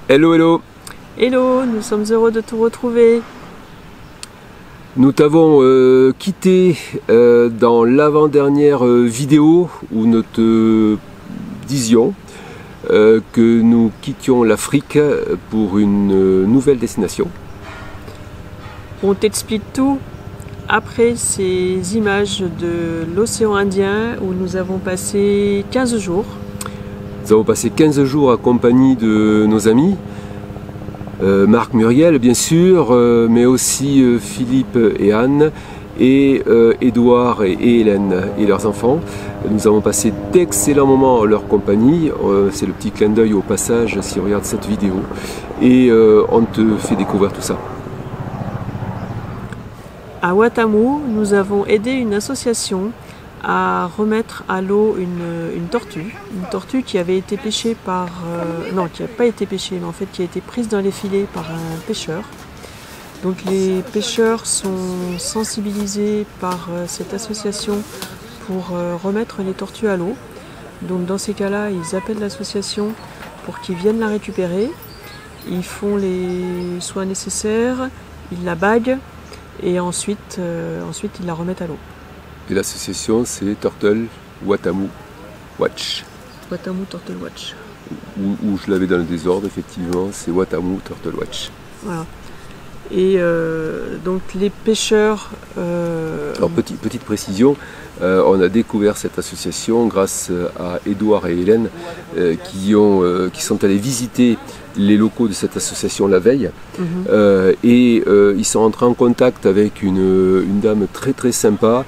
Hello, hello. Hello, nous sommes heureux de te retrouver. Nous t'avons quitté dans l'avant-dernière vidéo où nous te disions que nous quittions l'Afrique pour une nouvelle destination. On t'explique tout après ces images de l'océan Indien où nous avons passé 15 jours. Nous avons passé 15 jours accompagnés de nos amis, Marc, Muriel bien sûr, mais aussi Philippe et Anne, et Édouard et Hélène et leurs enfants. Nous avons passé d'excellents moments en leur compagnie, c'est le petit clin d'œil au passage si on regarde cette vidéo, et on te fait découvrir tout ça. À Watamu, nous avons aidé une association à remettre à l'eau une tortue qui avait été pêchée par... non, qui n'a pas été pêchée, mais en fait qui a été prise dans les filets par un pêcheur. Donc les pêcheurs sont sensibilisés par cette association pour remettre les tortues à l'eau. Donc dans ces cas-là, ils appellent l'association pour qu'ils viennent la récupérer. Ils font les soins nécessaires, ils la baguent et ensuite ils la remettent à l'eau. Et l'association c'est Turtle Watamu Watch. Watamu Turtle Watch. Où je l'avais dans le désordre, effectivement, c'est Watamu Turtle Watch. Voilà. Et donc les pêcheurs... Alors petite précision, on a découvert cette association grâce à Édouard et Hélène qui sont allés visiter les locaux de cette association la veille. Et ils sont rentrés en contact avec une dame très sympa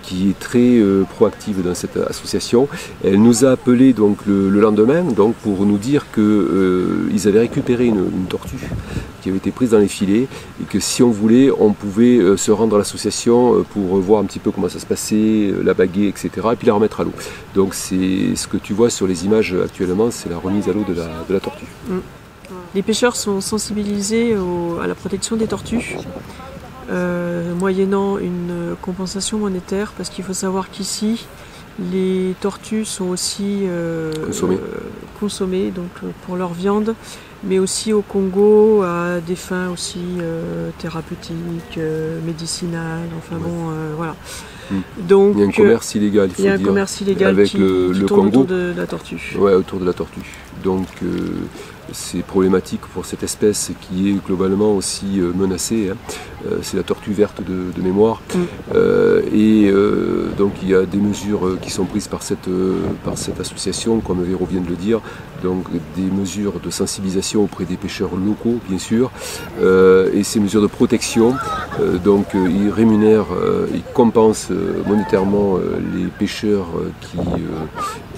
qui est très proactive dans cette association. Elle nous a appelé donc le lendemain donc, pour nous dire qu'ils avaient récupéré une tortue qui avait été prise dans les filets et que si on voulait, on pouvait se rendre à l'association pour voir un petit peu comment ça se passait, la baguer, etc. et puis la remettre à l'eau. Donc c'est ce que tu vois sur les images actuellement, c'est la remise à l'eau de la tortue. Les pêcheurs sont sensibilisés à la protection des tortues, moyennant une compensation monétaire, parce qu'il faut savoir qu'ici, les tortues sont aussi consommées donc, pour leur viande, mais aussi au Congo à des fins aussi thérapeutiques, médicinales, enfin bon, voilà. Donc, il y a un commerce illégal, il faut dire, un commerce illégal avec le tourne Congo, autour de la tortue. Ouais, autour de la tortue. Donc c'est problématique pour cette espèce qui est globalement aussi menacée. Hein. C'est la tortue verte de mémoire. Donc il y a des mesures qui sont prises par cette association, comme Véro vient de le dire. Donc des mesures de sensibilisation auprès des pêcheurs locaux, bien sûr. Et ces mesures de protection, donc ils rémunèrent, ils compensent monétairement les pêcheurs qui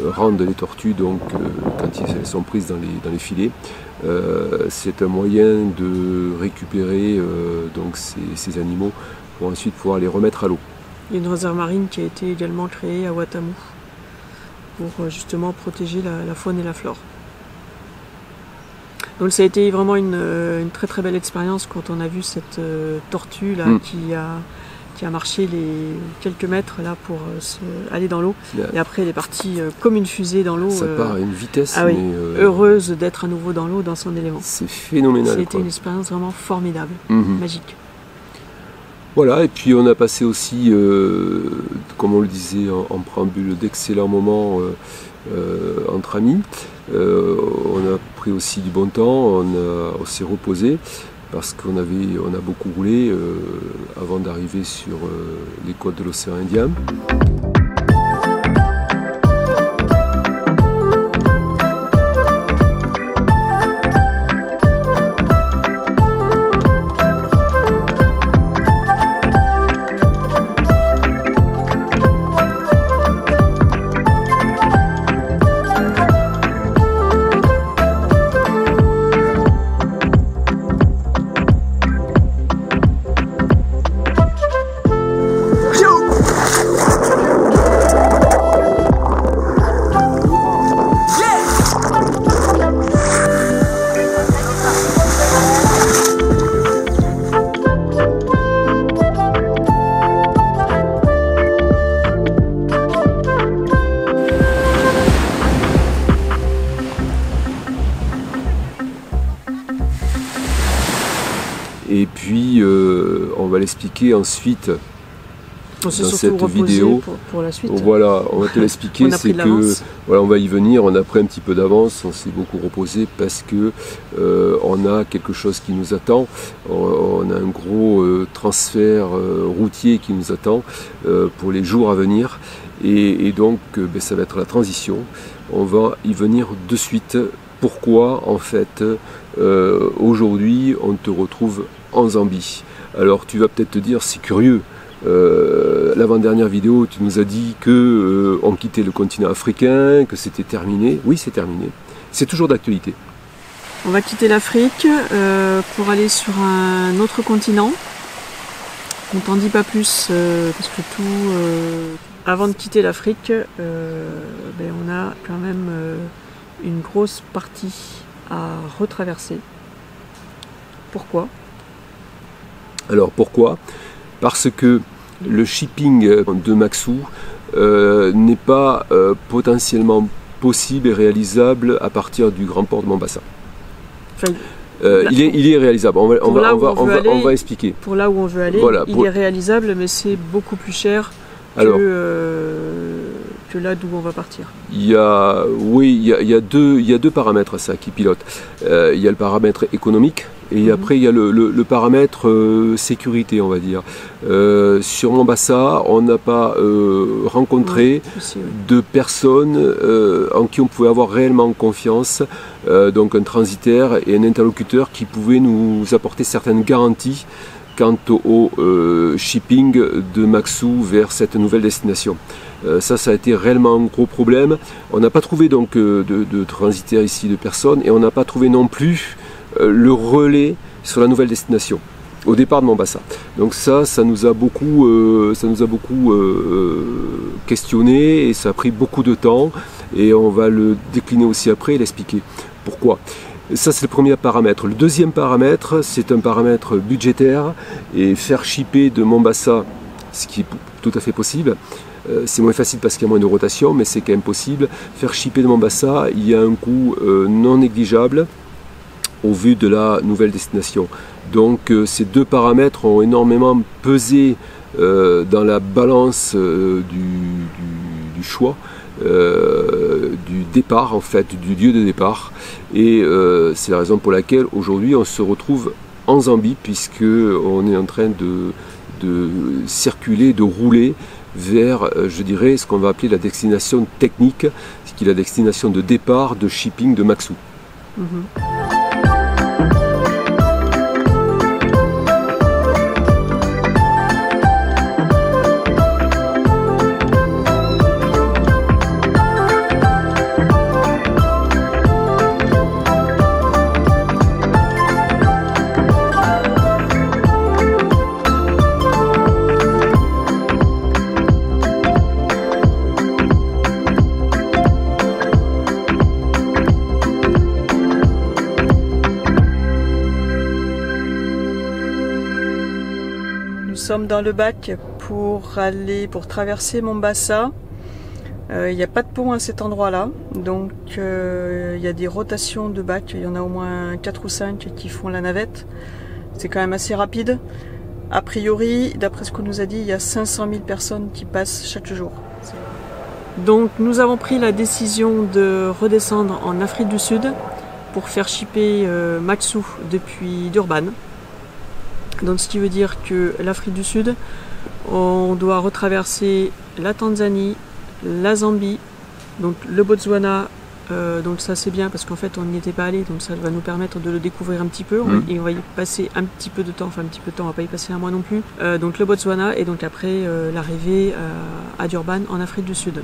rendent les tortues donc, quand elles sont prises dans les filets. C'est un moyen de récupérer donc ces animaux pour ensuite pouvoir les remettre à l'eau. Il y a une réserve marine qui a été également créée à Watamu pour justement protéger la faune et la flore. Donc ça a été vraiment une très belle expérience quand on a vu cette tortue là qui a marché les quelques mètres là pour aller dans l'eau. Et après elle est partie comme une fusée dans l'eau. Ça part à une vitesse. Ah oui, heureuse d'être à nouveau dans l'eau, dans son élément. C'est phénoménal. C'était une expérience vraiment formidable, magique. Voilà, et puis on a passé aussi, comme on le disait en préambule, d'excellents moments entre amis. On a pris aussi du bon temps, on s'est reposé. Parce qu'on a beaucoup roulé avant d'arriver sur les côtes de l'océan Indien. l'expliquer ensuite On dans cette vidéo. Pour la suite. Voilà, on va te l'expliquer, c'est que voilà, on va y venir, on a pris un petit peu d'avance, on s'est beaucoup reposé parce que on a quelque chose qui nous attend, on a un gros transfert routier qui nous attend pour les jours à venir et donc ça va être la transition, on va y venir de suite. Pourquoi en fait aujourd'hui on te retrouve en Zambie? Alors tu vas peut-être te dire c'est curieux. L'avant-dernière vidéo, tu nous as dit que on quittait le continent africain, que c'était terminé. Oui, c'est terminé. C'est toujours d'actualité. On va quitter l'Afrique pour aller sur un autre continent. On t'en dit pas plus parce que avant de quitter l'Afrique, on a quand même une grosse partie à retraverser. Pourquoi? Alors pourquoi? Parce que le shipping de Maxou n'est pas potentiellement possible et réalisable à partir du grand port de Mombasa. Enfin, il est réalisable, on va expliquer. Pour là où on veut aller, voilà, il est réalisable, mais c'est beaucoup plus cher que là d'où on va partir. Il y a deux paramètres à ça qui pilotent. Il y a le paramètre économique. Et après, il y a le paramètre sécurité, on va dire. Sur Mombasa, on n'a pas rencontré de personnes en qui on pouvait avoir réellement confiance, donc un transitaire et un interlocuteur qui pouvait nous apporter certaines garanties quant au shipping de Maxou vers cette nouvelle destination. Ça a été réellement un gros problème. On n'a pas trouvé donc de transitaire ici, de personnes, et on n'a pas trouvé non plus le relais sur la nouvelle destination au départ de Mombasa. Donc ça nous a beaucoup questionné et ça a pris beaucoup de temps et on va le décliner aussi après et l'expliquer pourquoi. Ça c'est le premier paramètre. Le deuxième paramètre, c'est un paramètre budgétaire et faire shipper de Mombasa, ce qui est tout à fait possible. C'est moins facile parce qu'il y a moins de rotation, mais c'est quand même possible. Faire shipper de Mombasa, il y a un coût non négligeable au vu de la nouvelle destination. Donc ces deux paramètres ont énormément pesé dans la balance du choix, du départ en fait, du lieu de départ. Et c'est la raison pour laquelle aujourd'hui on se retrouve en Zambie puisque on est en train de circuler, de rouler vers, je dirais, ce qu'on va appeler la destination technique, ce qui est la destination de départ de shipping de Maxou. Nous sommes dans le bac pour traverser Mombasa. Il n'y a pas de pont à cet endroit-là, donc il y a des rotations de bac. Il y en a au moins 4 ou 5 qui font la navette. C'est quand même assez rapide. A priori, d'après ce qu'on nous a dit, il y a 500 000 personnes qui passent chaque jour. Donc nous avons pris la décision de redescendre en Afrique du Sud pour faire shipper Maxou depuis Durban. Donc ce qui veut dire que l'Afrique du Sud, on doit retraverser la Tanzanie, la Zambie, donc le Botswana, donc ça c'est bien parce qu'en fait on n'y était pas allé, donc ça va nous permettre de le découvrir un petit peu, et on va y passer un petit peu de temps, enfin un petit peu de temps, on va pas y passer un mois non plus, donc le Botswana et donc après l'arrivée à Durban en Afrique du Sud.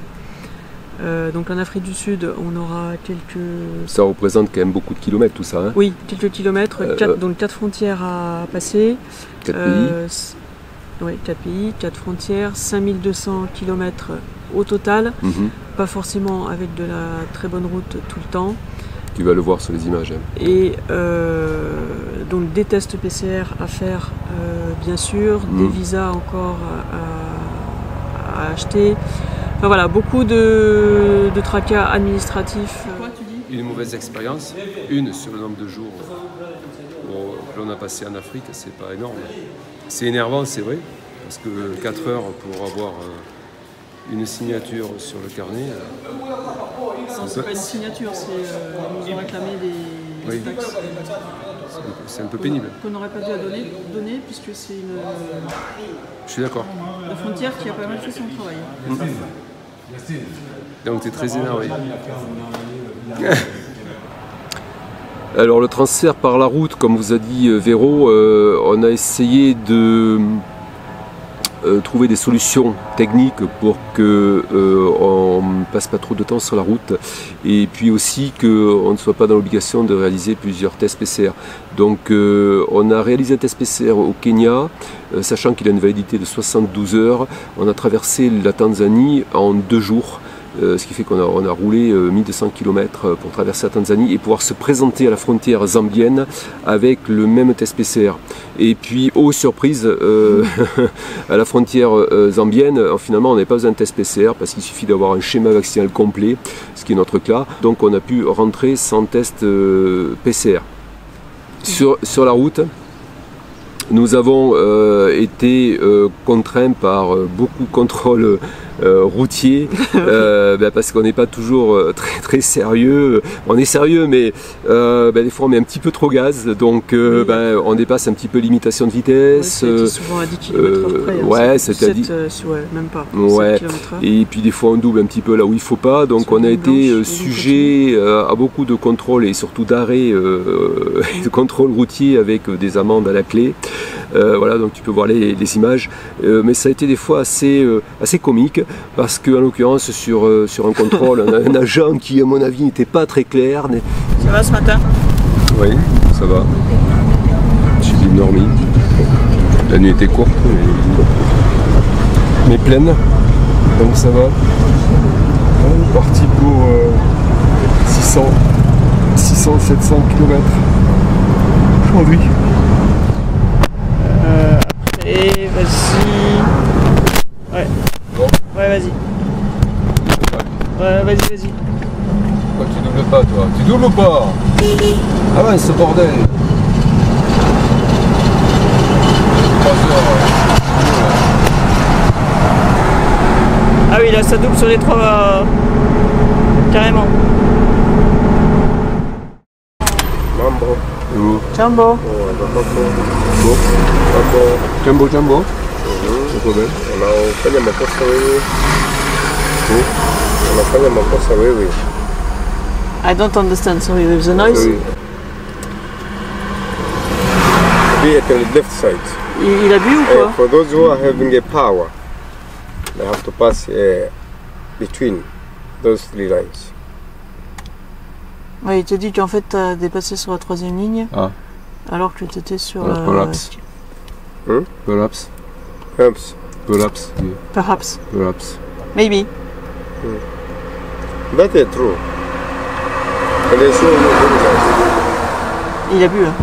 Donc en Afrique du Sud, on aura quelques... Ça représente quand même beaucoup de kilomètres tout ça, hein? Oui, quelques kilomètres, donc 4 frontières à passer. 4 pays. Oui, 4 pays, 4 frontières, 5200 km au total. Pas forcément avec de la très bonne route tout le temps. Tu vas le voir sur les images. Hein. Et donc des tests PCR à faire, bien sûr, des visas encore à acheter. Enfin, voilà, beaucoup de tracas administratifs. Quoi, tu dis ? Une mauvaise expérience, une sur le nombre de jours que l'on a passé en Afrique, c'est pas énorme. C'est énervant, c'est vrai, parce que 4 heures pour avoir une signature sur le carnet. C'est pas une signature, c'est ils nous ont réclamé des taxes. C'est un peu pénible. Qu'on n'aurait pas dû donner puisque c'est une. Je suis d'accord. La frontière qui a pas mal fait son travail. Donc tu es très énervé. Alors le transfert par la route, comme vous a dit Véro, on a essayé de trouver des solutions techniques pour que on ne passe pas trop de temps sur la route et puis aussi qu'on ne soit pas dans l'obligation de réaliser plusieurs tests PCR. Donc on a réalisé un test PCR au Kenya, sachant qu'il a une validité de 72 heures. On a traversé la Tanzanie en 2 jours. Ce qui fait qu'on a roulé 1200 km pour traverser la Tanzanie et pouvoir se présenter à la frontière zambienne avec le même test PCR. Et puis, oh surprise, à la frontière zambienne, finalement on n'avait pas besoin de test PCR parce qu'il suffit d'avoir un schéma vaccinal complet, ce qui est notre cas. Donc on a pu rentrer sans test PCR. Sur la route, nous avons été contraints par beaucoup de contrôles routiers parce qu'on n'est pas toujours très sérieux. On est sérieux, mais des fois on met un petit peu trop gaz, donc on dépasse un petit peu limitation de vitesse. Ouais, souvent à 10 km/h près. Ouais, c'était à 10 même pas. Ouais. Et puis des fois on double un petit peu là où il faut pas, donc on a été sujet à beaucoup de contrôles et surtout d'arrêts de contrôles routiers avec des amendes à la clé. Voilà, donc tu peux voir les images, mais ça a été des fois assez comique parce qu'en l'occurrence sur un contrôle, un agent qui à mon avis n'était pas très clair. Ça va ce matin? Oui, ça va. J'ai bien dormi. La nuit était courte, mais pleine, donc ça va. On est parti pour 600-700 km aujourd'hui. Et vas-y. Ouais. Bon. Ouais, vas-y. Ouais, vas-y. Pourquoi tu doubles pas, toi? Tu doubles ou pas? Ah ouais, ce bordel. 3 heures. Ah oui, là, ça double sur les 3. Carrément. Mambo. Jambo. Jambo. Unafanya makosa wewe. I don't understand, sorry, with the noise. Be at the left side. Il a bu ou quoi? For those who are having a power, they have to pass between those 3 lines. Ouais, il te dit qu'en fait, tu as dépassé sur la 3e ligne, alors que tu étais sur la... Perhaps. Perhaps. Perhaps. Perhaps. Yeah. Perhaps. Perhaps. Maybe. That is true. And I saw you. Il a bu, là.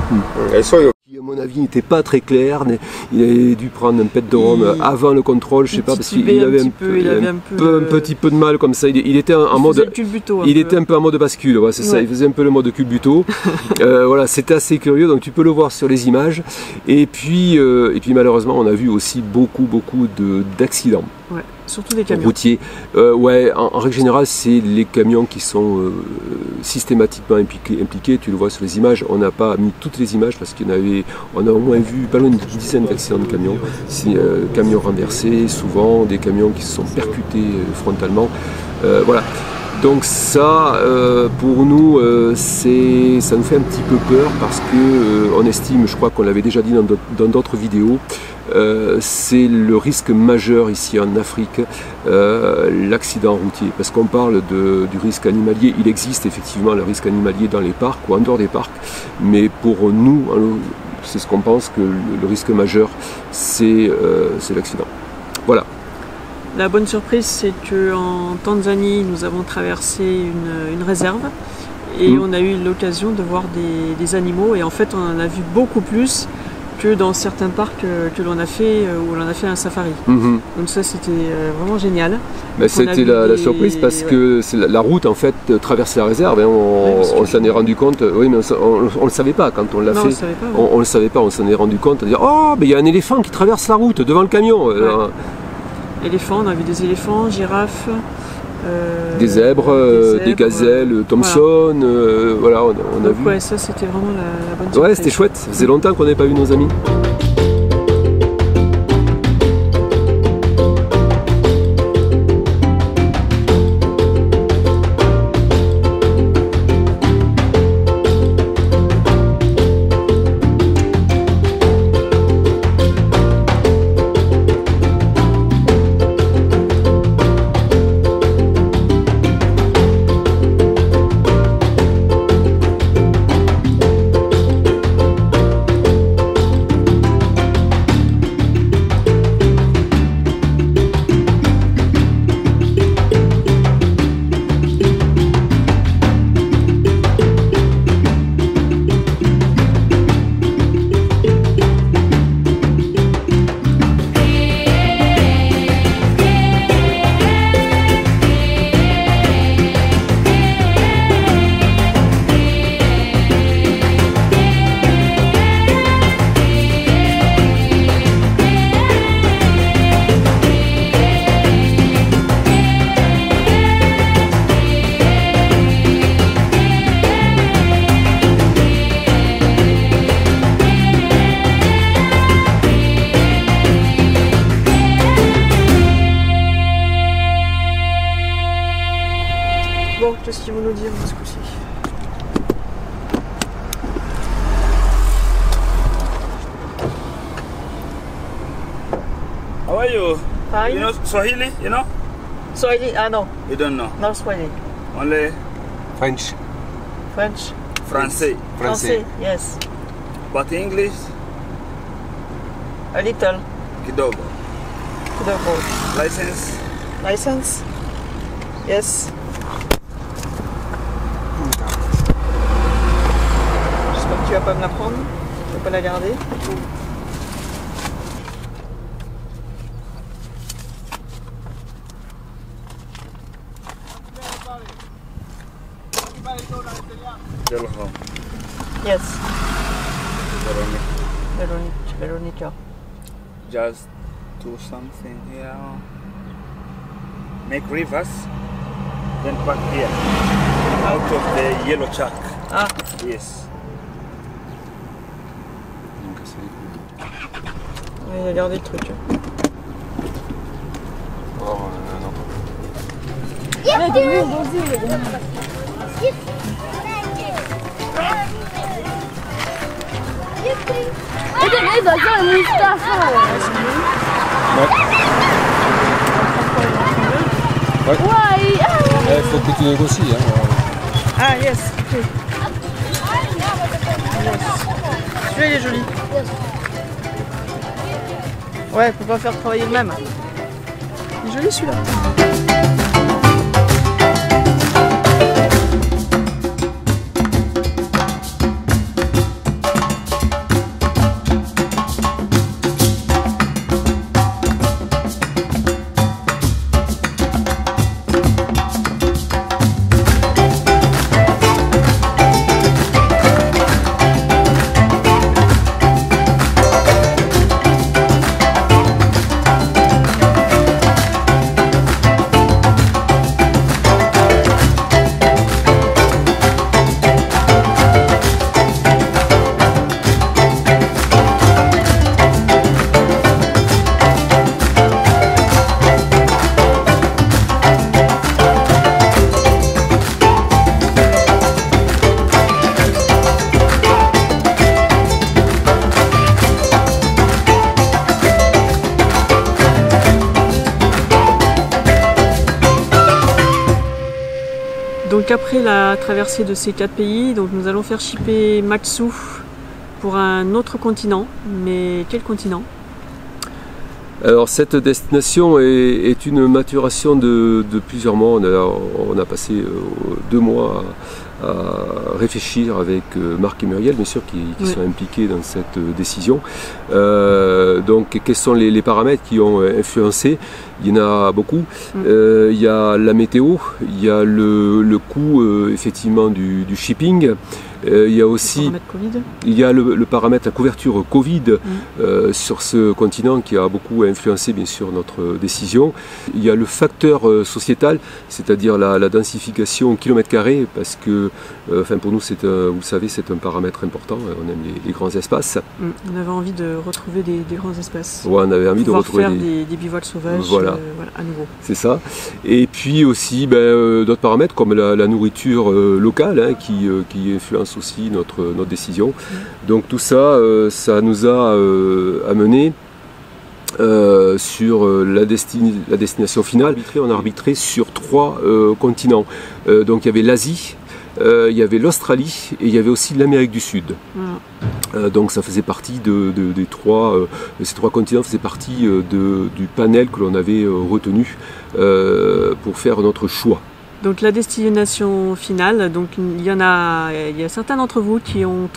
I saw you. Qui à mon avis n'était pas très clair, il avait dû prendre un pet de rhum avant le contrôle, je sais pas, parce qu'il avait un petit peu de mal comme ça, il était en mode culbuto, il était un peu en mode bascule, ouais, c'est ça, il faisait un peu le mode culbuto. Voilà, c'était assez curieux, donc tu peux le voir sur les images. Et puis malheureusement on a vu aussi beaucoup d'accidents. Ouais, surtout des camions routiers. Ouais, en règle générale, c'est les camions qui sont systématiquement impliqués. Tu le vois sur les images. On n'a pas mis toutes les images parce on a au moins vu pas loin d'une dizaine d'accidents de camions. Camions renversés, souvent des camions qui se sont percutés frontalement. Voilà. Donc ça, pour nous, ça nous fait un petit peu peur parce que on estime, je crois qu'on l'avait déjà dit dans d'autres vidéos, c'est le risque majeur ici en Afrique, l'accident routier. Parce qu'on parle du risque animalier, il existe effectivement le risque animalier dans les parcs ou en dehors des parcs, mais pour nous, c'est ce qu'on pense que le risque majeur, c'est l'accident. Voilà. La bonne surprise, c'est qu'en Tanzanie, nous avons traversé une réserve et on a eu l'occasion de voir des animaux. Et en fait, on en a vu beaucoup plus que dans certains parcs que l'on a fait, où l'on a fait un safari. Donc ça c'était vraiment génial. Mais c'était la surprise parce que la route en fait traverse la réserve, hein, on s'en est rendu compte, oui mais on ne le savait pas quand on l'a fait, on ne le savait pas, on s'en est rendu compte, à dire oh mais il y a un éléphant qui traverse la route devant le camion. Éléphants, on a vu des éléphants, girafes. Des zèbres, des gazelles, Thompson, voilà, on a vu. Ouais, ça c'était vraiment la bonne surprise. Ouais, c'était chouette, ça faisait longtemps qu'on n'avait pas vu nos amis. Bon, qu'est-ce qu'ils vont nous dire ce coup-ci? How are you? Fine. You know Swahili, you know? Swahili? Ah no, You don't know? no Swahili. Only French. French? Francais. Français, yes. But English, A little. kidogo. License? License? Yes. J'espère que tu vas pas me la prendre. Tu vas pas la garder. Delho. Yes. Veronica. Veronica. Just do something here. Make rivers, then park here. Out of the yellow chalk. Ah, Yes. il a gardé le truc. Il faut que tu négocies. Hein. Ah, yes. Ok. Yes. Celui-là, il est joli. Ouais, faut pas faire travailler le même. Il est joli celui-là. Donc après la traversée de ces 4 pays, donc nous allons faire shipper Matsu pour un autre continent. Mais quel continent? Alors cette destination est une maturation de plusieurs mois. On a passé 2 mois réfléchir avec Marc et Muriel, bien sûr, qui sont impliqués dans cette décision. Donc, quels sont les paramètres qui ont influencé? Il y en a beaucoup. Il y a la météo, il y a le coût effectivement du shipping. Il y a aussi le paramètre, la couverture Covid sur ce continent qui a beaucoup influencé bien sûr notre décision. Il y a le facteur sociétal, c'est-à-dire la densification au kilomètre carré, parce que pour nous, vous le savez, c'est un paramètre important. On aime les grands espaces. On avait envie de retrouver des grands espaces. Ouais, on avait envie de retrouver faire des bivouacs sauvages. Voilà, à nouveau. C'est ça. Et puis aussi d'autres paramètres comme la nourriture locale qui influence aussi notre décision. Donc tout ça, ça nous a amené sur la destination finale. On a arbitré sur 3 continents. Donc il y avait l'Asie, il y avait l'Australie et il y avait aussi l'Amérique du Sud. Donc ça faisait partie ces 3 continents faisaient partie du panel que l'on avait retenu pour faire notre choix. Donc la destination finale, donc il y a certains d'entre vous qui ont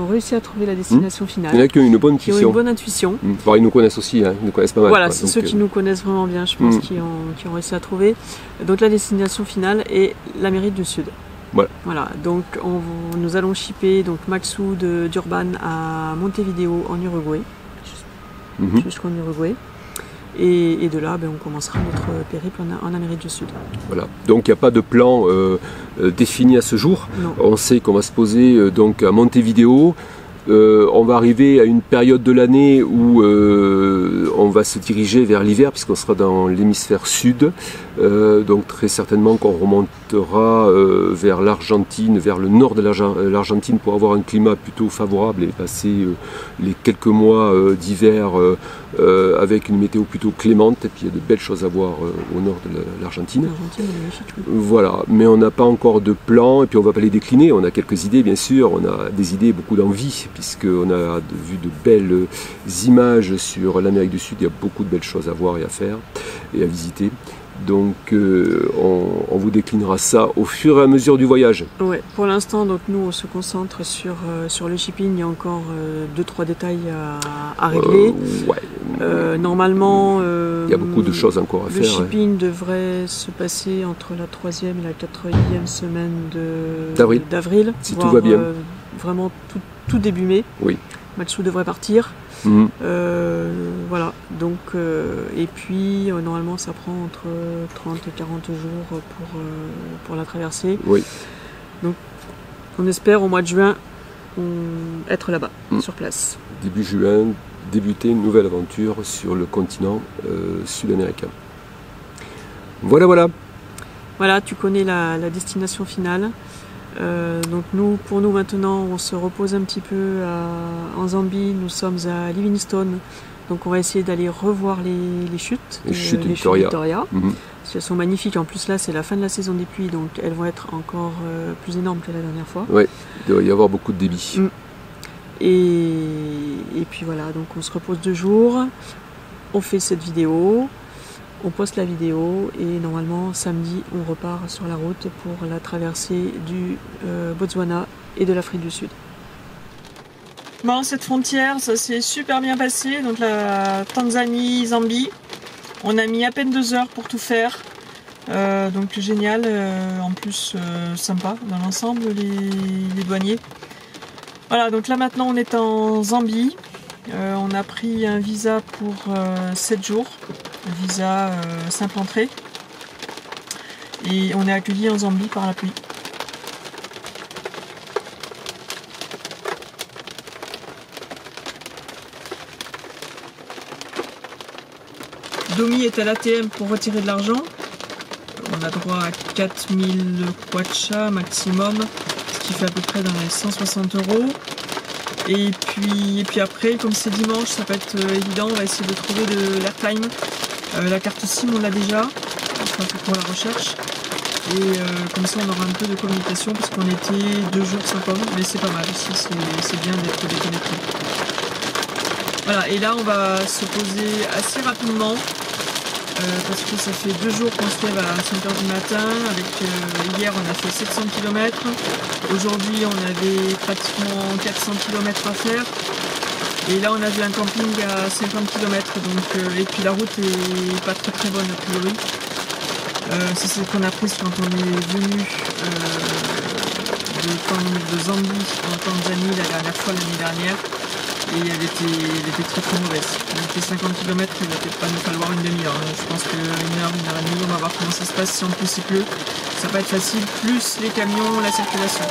réussi à trouver la destination finale. Il y en a qui ont une bonne intuition. Qui ont une bonne intuition. Ils nous connaissent aussi, ils nous connaissent pas mal. Voilà, c'est ceux qui nous connaissent vraiment bien, je pense, qui ont réussi à trouver. Donc la destination finale est l'Amérique du Sud. Voilà. Donc nous allons shipper donc Maxou d'Urban à Montevideo en Uruguay, jusqu'en Uruguay. Et de là, on commencera notre périple en Amérique du Sud. Voilà. Donc il n'y a pas de plan défini à ce jour. Non. On sait qu'on va se poser donc à Montevideo. On va arriver à une période de l'année où on va se diriger vers l'hiver puisqu'on sera dans l'hémisphère sud. Donc très certainement qu'on remontera vers l'Argentine, vers le nord de l'Argentine pour avoir un climat plutôt favorable et passer les quelques mois d'hiver avec une météo plutôt clémente. Et puis il y a de belles choses à voir au nord de l'Argentine. Voilà, mais on n'a pas encore de plan et puis on ne va pas les décliner. On a quelques idées bien sûr, on a des idées, beaucoup d'envie puisqu'on a vu de belles images sur l'Amérique du Sud. Il y a beaucoup de belles choses à voir et à faire et à visiter. Donc on vous déclinera ça au fur et à mesure du voyage. Ouais, pour l'instant, donc nous on se concentre sur le shipping. Il y a encore 2-3 détails à régler. Normalement, il y a beaucoup de choses encore à faire. Le shipping devrait se passer entre la 3e et la 4e semaine d'avril. Si tout va bien. Vraiment tout début mai. Oui. Maxou devrait partir. Voilà, donc et puis normalement ça prend entre 30 et 40 jours pour la traversée. Oui. Donc on espère au mois de juin être là-bas, sur place. Début juin, débuter une nouvelle aventure sur le continent sud-américain. Voilà. Voilà, tu connais la destination finale. Donc pour nous maintenant, on se repose un petit peu en Zambie. Nous sommes à Livingstone, donc on va essayer d'aller revoir les chutes, les chutes Victoria. Elles sont magnifiques. En plus là, c'est la fin de la saison des pluies, donc elles vont être encore plus énormes que la dernière fois. Oui, il doit y avoir beaucoup de débit. Et puis voilà, donc on se repose 2 jours. On fait cette vidéo. On poste la vidéo et normalement samedi on repart sur la route pour la traversée du Botswana et de l'Afrique du Sud. Bon, cette frontière, ça s'est super bien passé, donc la Tanzanie-Zambie. On a mis à peine 2 heures pour tout faire, donc génial, en plus sympa dans l'ensemble les douaniers. Voilà, donc là maintenant on est en Zambie. On a pris un visa pour 7 jours, un visa simple entrée, et on est accueilli en Zambie par la pluie. Domi est à l'ATM pour retirer de l'argent. On a droit à 4000 kwacha maximum, ce qui fait à peu près dans les 160 €. Et puis après, comme c'est dimanche, ça peut être évident, on va essayer de trouver de l'airtime. La carte SIM, on l'a déjà, enfin pour la recherche. Et comme ça, on aura un peu de communication, parce qu'on était 2 jours sans com, mais c'est pas mal aussi, c'est bien d'être déconnecté. Voilà, et là, on va se poser assez rapidement. parce que ça fait 2 jours qu'on se lève à 5 h du matin. Hier on a fait 700 km, aujourd'hui on avait pratiquement 400 km à faire. Et là on a vu un camping à 50 km, donc, et puis la route est pas très bonne a priori. C'est ce qu'on a pris quand on est venu de Zambie en Tanzanie la dernière fois, l'année dernière, et elle était très mauvaise. On a fait 50 km, il va peut-être pas nous falloir une demi-heure. Je pense qu'une heure et demie, on va voir comment ça se passe. Si en plus il pleut, ça va pas être facile, plus les camions, la circulation.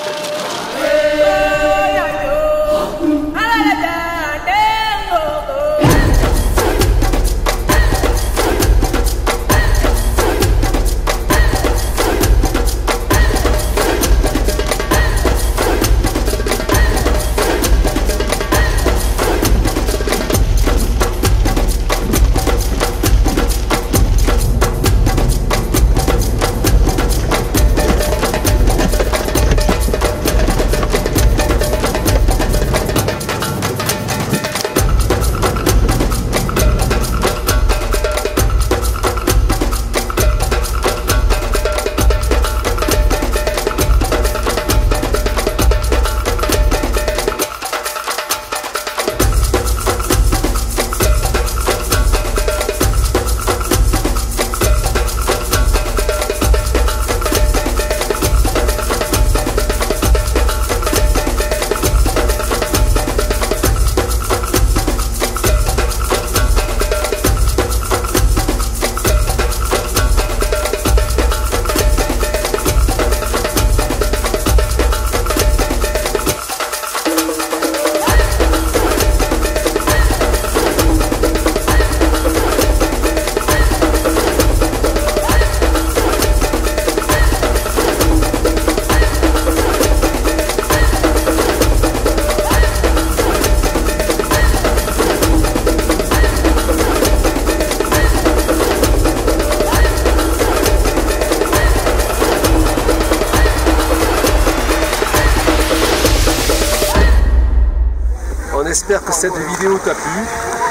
On espère que cette vidéo t'a plu.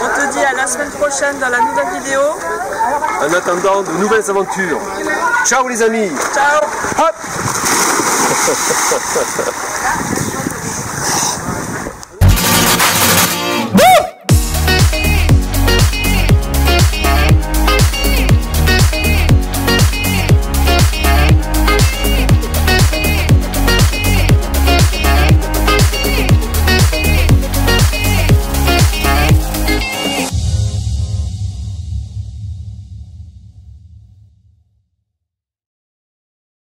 On te dit à la semaine prochaine dans la nouvelle vidéo. En attendant de nouvelles aventures. Ciao les amis. Ciao. Hop.